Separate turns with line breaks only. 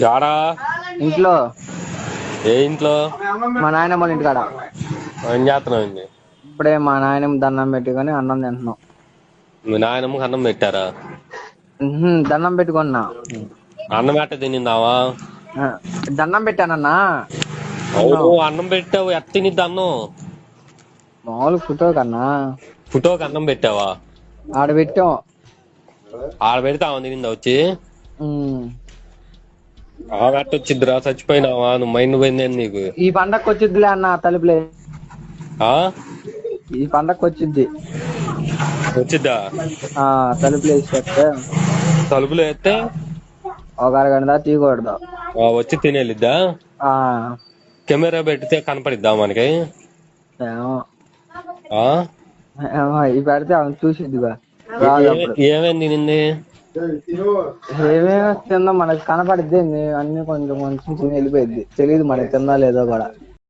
యాడా?
ఇంట్లో.
ఏ ఇంట్లో?
మా నాయనమ్మ వాళ్ళ ఇంటికాడ.
ఏం చేస్తున్నావు?
ఇప్పుడే మా నాయనమ్మ దండం పెట్టుకొని అన్నం తింటున్నాం.
మీ నాయనమ్మకి అన్నం పెట్టారా?
దండం పెట్టుకున్నా.
అన్నం ఎట్ట తినిందావా?
దండం పెట్టానన్నా.
అవును, అన్నం పెట్టావు. ఎట్ట తినిద్ది అన్నం?
మామూలు ఫోటో కన్నా.
ఫోటోకి అన్నం పెట్టావా?
ఆడ పెట్టాం.
ఆడ పెడితే ఆమె తినిందా వచ్చి? ఆమె ఎట్ట వచ్చిద్దిరా? చచ్చిపోయినావా? నువ్వు మైండ్ పోయిందేంది నీకు?
ఈ పండగకి వచ్చిద్దిలే అన్న తలుపులే. ఈ పండగకి వచ్చిద్ది.
వచ్చిద్దా?
తలుపులు వేసి చెప్తే.
తలుపులు వేస్తే
ఒక అరగంట తీయకూడదు.
వచ్చి తినేలిద్దా? కెమెరా పెడితే కనపడిద్దా మనకి?
ఇవి పెడితే ఆమె చూసిద్దిగా.
ఏమేమి తినింది?
ఏమేమి తిందా మనకి కనపడిద్ది. అన్ని కొంచెం కొంచెం తిని వెళ్ళిపోయిద్ది. తెలియదు మనకి తిందా లేదో కూడా.